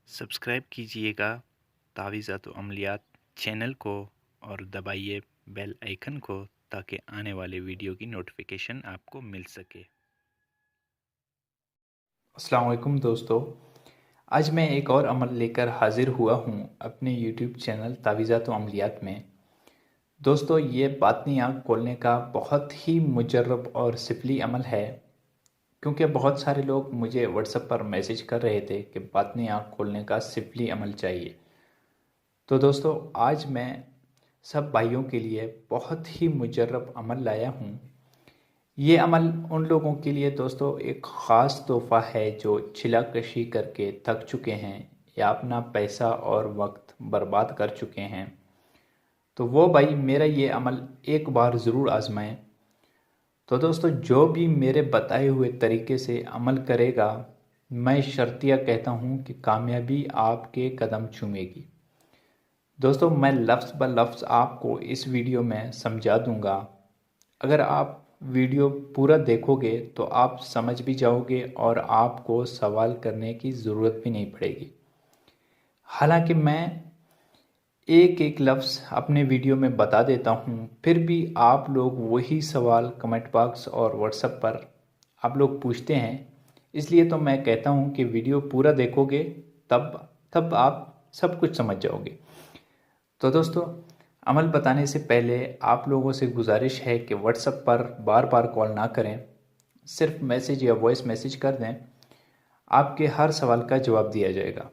Subscribe कीजिएगा तावीज़ात व अमलियात channel को और दबाइए बेल आइकन को ताकि आने वाले वीडियो की नोटिफिकेशन आपको मिल सके। अस्सलाम वालेकुम दोस्तों। आज मैं एक और अमल लेकर हाजिर हुआ हूँ अपने यूट्यूब चैनल तावीज़ात व अमलियात में। दोस्तों, ये बातनी आँख खोलने का बहुत ही मुजर्रब और सिफली अमल है, क्योंकि बहुत सारे लोग मुझे व्हाट्सएप पर मैसेज कर रहे थे कि बातनी आँख खोलने का सिफली अमल चाहिए। तो दोस्तों, आज मैं सब भाइयों के लिए बहुत ही मुजर्रब अमल लाया हूँ। ये अमल उन लोगों के लिए दोस्तों एक ख़ास तोहफ़ा है जो छिला-कशी करके थक चुके हैं या अपना पैसा और वक्त बर्बाद कर चुके हैं। तो वो भाई मेरा ये अमल एक बार ज़रूर आज़माएं। तो दोस्तों, जो भी मेरे बताए हुए तरीके से अमल करेगा, मैं शर्तिया कहता हूँ कि कामयाबी आपके कदम चूमेगी। दोस्तों, मैं लफ्ज़ ब लफ्ज़ आपको इस वीडियो में समझा दूँगा। अगर आप वीडियो पूरा देखोगे तो आप समझ भी जाओगे और आपको सवाल करने की ज़रूरत भी नहीं पड़ेगी। हालांकि मैं एक एक लफ्ज़ अपने वीडियो में बता देता हूँ, फिर भी आप लोग वही सवाल कमेंट बॉक्स और व्हाट्सएप पर आप लोग पूछते हैं। इसलिए तो मैं कहता हूँ कि वीडियो पूरा देखोगे तब तब आप सब कुछ समझ जाओगे। तो दोस्तों, अमल बताने से पहले आप लोगों से गुजारिश है कि व्हाट्सएप पर बार बार कॉल ना करें, सिर्फ मैसेज या वॉइस मैसेज कर दें। आपके हर सवाल का जवाब दिया जाएगा।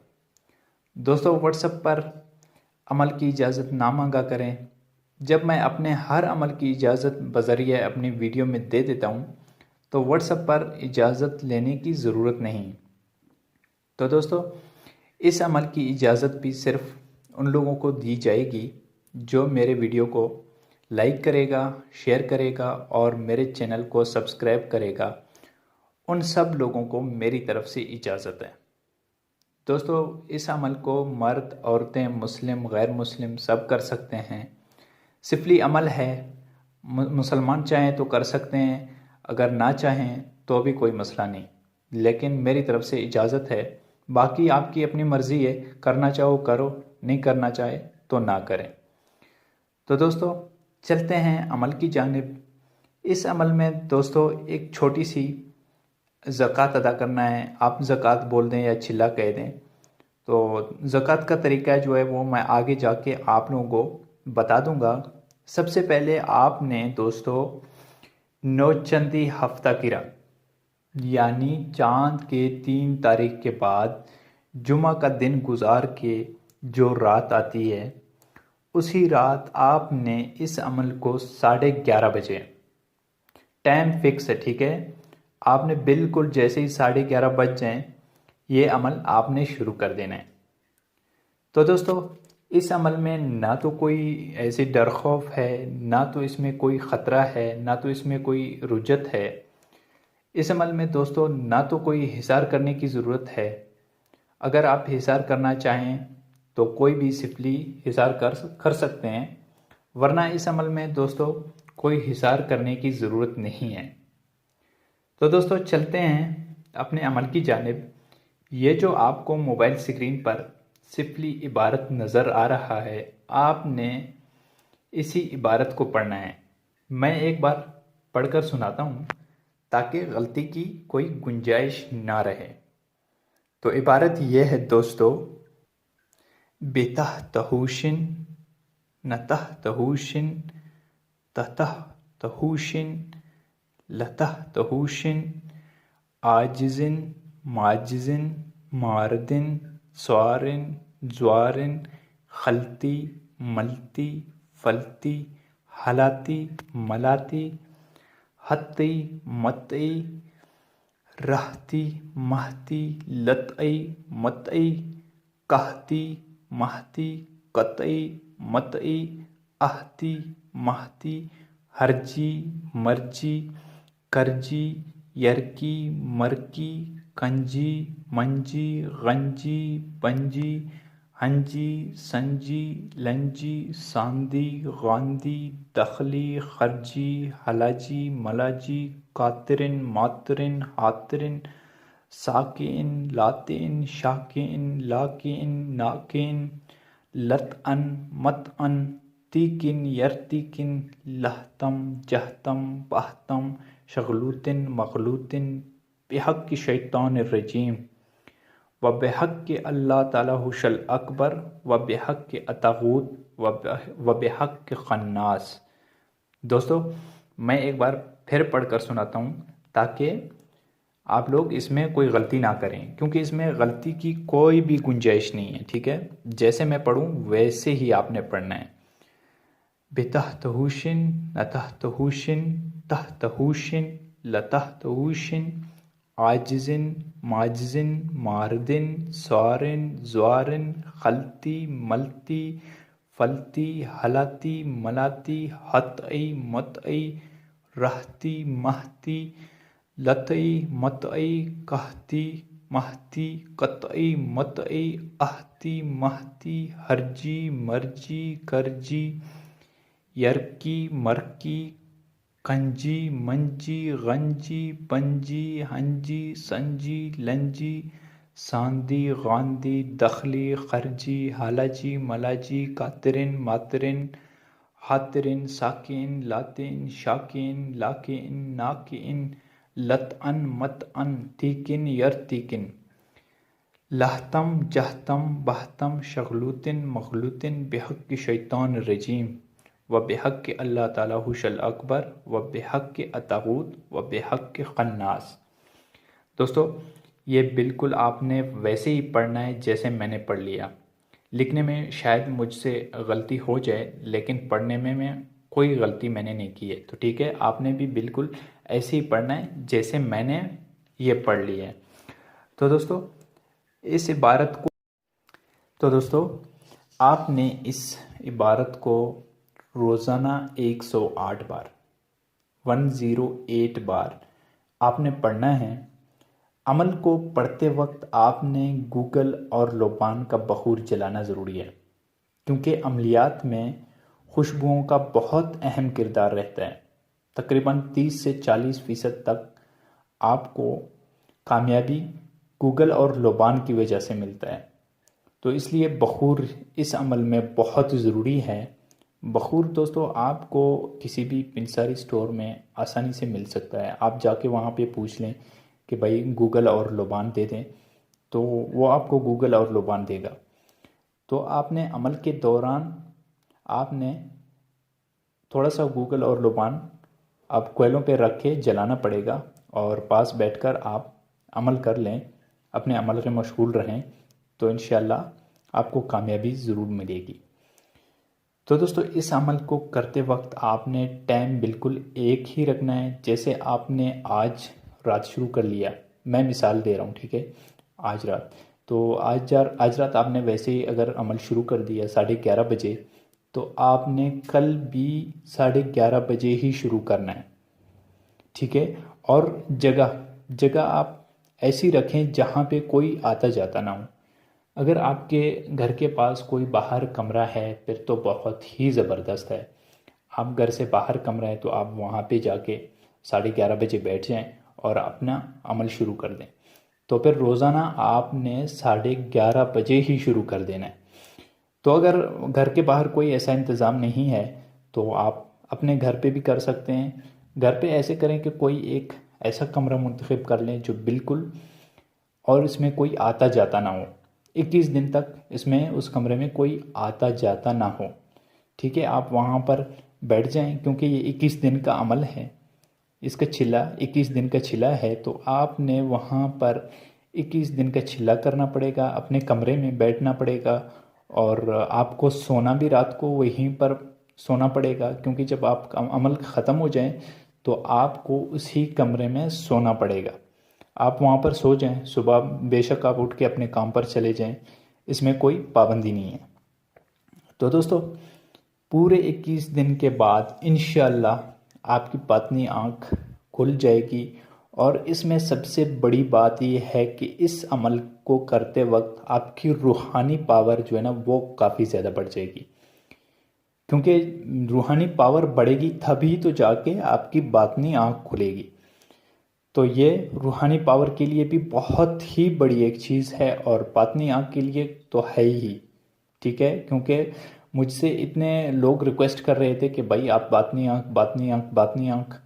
दोस्तों, व्हाट्सएप पर अमल की इजाज़त ना मांगा करें। जब मैं अपने हर अमल की इजाज़त बज़रिए अपनी वीडियो में दे देता हूँ, तो व्हाट्सएप पर इजाज़त लेने की ज़रूरत नहीं। तो दोस्तों, इस अमल की इजाज़त भी सिर्फ उन लोगों को दी जाएगी जो मेरे वीडियो को लाइक करेगा, शेयर करेगा और मेरे चैनल को सब्सक्राइब करेगा। उन सब लोगों को मेरी तरफ से इजाज़त है। दोस्तों, इस अमल को मर्द, औरतें, मुस्लिम, गैर मुस्लिम सब कर सकते हैं। सिफली अमल है। मुसलमान चाहें तो कर सकते हैं, अगर ना चाहें तो भी कोई मसला नहीं, लेकिन मेरी तरफ से इजाज़त है। बाकी आपकी अपनी मर्ज़ी है, करना चाहो करो, नहीं करना चाहे तो ना करें। तो दोस्तों, चलते हैं अमल की जानिब। इस अमल में दोस्तों एक छोटी सी ज़कात अदा करना है। आप ज़कात बोल दें या छिला कह दें। तो ज़कात का तरीका जो है वो मैं आगे जाके आप लोगों को बता दूंगा। सबसे पहले आपने दोस्तों नौचंदी हफ्ता की रात, यानी चांद के 3 तारीख के बाद जुमा का दिन गुजार के जो रात आती है, उसी रात आपने इस अमल को 11:30 बजे, टाइम फिक्स है, ठीक है। आपने बिल्कुल जैसे ही 11:30 बज जाएं, ये अमल आपने शुरू कर देना है। तो दोस्तों, इस अमल में ना तो कोई ऐसी डर खौफ है, ना तो इसमें कोई ख़तरा है, ना तो इसमें कोई रुजत है। इस अमल में दोस्तों ना तो कोई हिसार करने की ज़रूरत है। अगर आप हिसार करना चाहें तो कोई भी सिफली हिसार कर सकते हैं, वरना इस अमल में दोस्तों कोई हिसार करने की ज़रूरत नहीं है। तो दोस्तों, चलते हैं अपने अमल की जानिब। ये जो आपको मोबाइल स्क्रीन पर सिफली इबारत नज़र आ रहा है, आपने इसी इबारत को पढ़ना है। मैं एक बार पढ़कर सुनाता हूँ ताकि गलती की कोई गुंजाइश ना रहे। तो इबारत यह है दोस्तों, बेतह तहूशिन, नतह तहूशिन, ततह तहूशिन, लतह तहूशिन, आजिजिन, माजिजिन, मारदिन, स्वारिन, ज्वारिन, खलती, मलती, फलती, हलाती, मलाती, हत्ती, मतई, रहती, महती, लतई, मतई, कहती, महती, कतई, मतई, आहती, महती, हरजी, मर्जी, करजी, यरकी, मरकी, कंजी, मंजी, गंजी, पंजी, हंजी, संजी, लंजी, सांदी, गांदी, दखली, खरजी, हलाजी, मलाजी, कातिरिन, मातरिन, हातिरिन, साकिन लातिन शाकिन लाकिन नाकिन लतअन मतअन तीकिन यर्तिकिन लहतम जहतम बहतम शगलूतिन मखलूतिन बेहक शैतान रजीम व बेहक के अल्लाह ताला हुशल अकबर व बेहक के अतागूत व बेहक के खन्नास। दोस्तों, मैं एक बार फिर पढ़कर सुनाता हूँ ताकि आप लोग इसमें कोई गलती ना करें, क्योंकि इसमें गलती की कोई भी गुंजाइश नहीं है। ठीक है, जैसे मैं पढ़ूँ वैसे ही आपने पढ़ना है। बेतहतहूशिन नतहतहूशिन तहतहूशिन लतहतहूशिन आजिजिन माजिजिन मारदिन स्वारिन ज्वारिन खलती मलती फलती हलाती मलाती हतई मतई रहती महती लतई मतई कहती महती कतई मतई आहती महती हरजी मर्जी करजी यरकी मरकी कंजी मंजी गंजी पंजी हंजी संजी लंजी सांदी गांदी दखली खरजी हालाजी मलाजी कातरिन मातरिन हातरिन साकिन लातिन शाकिन लाकिन नाकिन लतअन मतअन तीकिन यरतीकिन लहतम जहतम बहतम शगलूतिन मखलूतिन बेहक की शैतान रजीम व बेहक के अल्लाह ताला हुशल अकबर व बेहक के अतागूत व बेहक के खन्नास। दोस्तों, ये बिल्कुल आपने वैसे ही पढ़ना है जैसे मैंने पढ़ लिया। लिखने में शायद मुझसे गलती हो जाए, लेकिन पढ़ने में मैं कोई गलती मैंने नहीं की है। तो ठीक है, आपने भी बिल्कुल ऐसे ही पढ़ना है जैसे मैंने ये पढ़ लिया है। तो दोस्तों, इस इबारत को आपने इस इबारत को रोज़ाना 108 बार 108 बार आपने पढ़ना है। अमल को पढ़ते वक्त आपने गूगल और लोबान का बखूर जलाना ज़रूरी है, क्योंकि अमलियात में खुशबुओं का बहुत अहम किरदार रहता है। तकरीबन 30 से 40% तक आपको कामयाबी गूगल और लोबान की वजह से मिलता है। तो इसलिए बखूर इस अमल में बहुत ज़रूरी है। बखूर दोस्तों आपको किसी भी पिंसारी स्टोर में आसानी से मिल सकता है। आप जाके वहाँ पे पूछ लें कि भाई गूगल और लोबान दे दें, तो वो आपको गूगल और लोबान देगा। तो आपने अमल के दौरान आपने थोड़ा सा गूगल और लोबान आप कोयलों पे रख के जलाना पड़ेगा, और पास बैठकर आप अमल कर लें, अपने अमल में मशगूल रहें, तो इंशाअल्लाह आपको कामयाबी ज़रूर मिलेगी। तो दोस्तों, इस अमल को करते वक्त आपने टाइम बिल्कुल एक ही रखना है। जैसे आपने आज रात शुरू कर लिया, मैं मिसाल दे रहा हूँ, ठीक है, आज रात, तो आज रात आपने वैसे ही अगर अमल शुरू कर दिया 11:30 बजे, तो आपने कल भी 11:30 बजे ही शुरू करना है। ठीक है, और जगह आप ऐसी रखें जहाँ पे कोई आता जाता ना हो। अगर आपके घर के पास कोई बाहर कमरा है फिर तो बहुत ही ज़बरदस्त है। आप घर से बाहर कमरा है तो आप वहाँ पे जाके 11:30 बजे बैठ जाएं और अपना अमल शुरू कर दें। तो फिर रोज़ाना आपने 11:30 बजे ही शुरू कर देना है। तो अगर घर के बाहर कोई ऐसा इंतज़ाम नहीं है तो आप अपने घर पे भी कर सकते हैं। घर पे ऐसे करें कि कोई एक ऐसा कमरा मुंतखब कर लें जो बिल्कुल और इसमें कोई आता जाता ना हो। 21 दिन तक इसमें उस कमरे में कोई आता जाता ना हो। ठीक है, आप वहाँ पर बैठ जाएं, क्योंकि ये 21 दिन का अमल है। इसका छिला 21 दिन का छिला है, तो आपने वहाँ पर 21 दिन का छिला करना पड़ेगा, अपने कमरे में बैठना पड़ेगा, और आपको सोना भी रात को वहीं पर सोना पड़ेगा, क्योंकि जब आप अमल ख़त्म हो जाए तो आपको उसी कमरे में सोना पड़ेगा। आप वहाँ पर सो जाएं, सुबह बेशक आप उठ के अपने काम पर चले जाएं, इसमें कोई पाबंदी नहीं है। तो दोस्तों, पूरे 21 दिन के बाद इंशाअल्लाह आपकी बातनी आँख खुल जाएगी। और इसमें सबसे बड़ी बात यह है कि इस अमल को करते वक्त आपकी रूहानी पावर जो है ना वो काफ़ी ज़्यादा बढ़ जाएगी, क्योंकि रूहानी पावर बढ़ेगी तभी तो जाके आपकी बातनी आँख खुलेगी। तो ये रूहानी पावर के लिए भी बहुत ही बड़ी एक चीज़ है और बातनी आँख के लिए तो है ही। ठीक है, क्योंकि मुझसे इतने लोग रिक्वेस्ट कर रहे थे कि भाई आप बातनी आँख, बातनी आँख, बातनी आँख,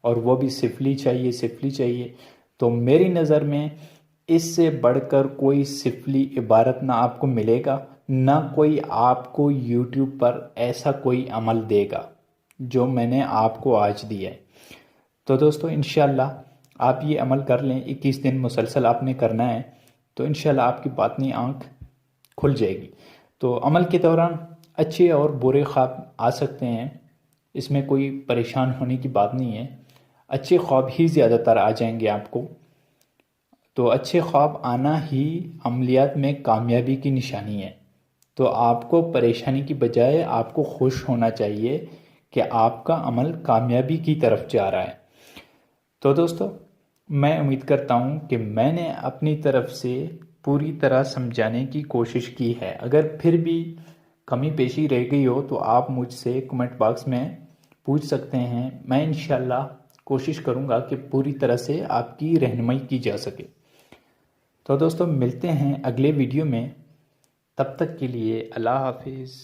और वो भी सिफली चाहिए, सिफली चाहिए। तो मेरी नज़र में इससे बढ़कर कोई सिफली इबारत ना आपको मिलेगा, ना कोई आपको यूट्यूब पर ऐसा कोई अमल देगा जो मैंने आपको आज दिया है। तो दोस्तों इंशाल्लाह आप ये अमल कर लें, 21 दिन मुसलसल आपने करना है, तो इंशाल्लाह आपकी बातनी आँख खुल जाएगी। तो अमल के दौरान अच्छे और बुरे ख्वाब आ सकते हैं, इसमें कोई परेशान होने की बात नहीं है। अच्छे ख्वाब ही ज़्यादातर आ जाएंगे आपको। तो अच्छे ख्वाब आना ही अमलियात में कामयाबी की निशानी है। तो आपको परेशानी की बजाय आपको खुश होना चाहिए कि आपका अमल कामयाबी की तरफ जा रहा है। तो दोस्तों मैं उम्मीद करता हूँ कि मैंने अपनी तरफ से पूरी तरह समझाने की कोशिश की है। अगर फिर भी कमी पेशी रह गई हो तो आप मुझसे कमेंट बॉक्स में पूछ सकते हैं। मैं इंशाल्लाह कोशिश करूँगा कि पूरी तरह से आपकी रहनुमाई की जा सके। तो दोस्तों मिलते हैं अगले वीडियो में, तब तक के लिए अल्लाह हाफिज़।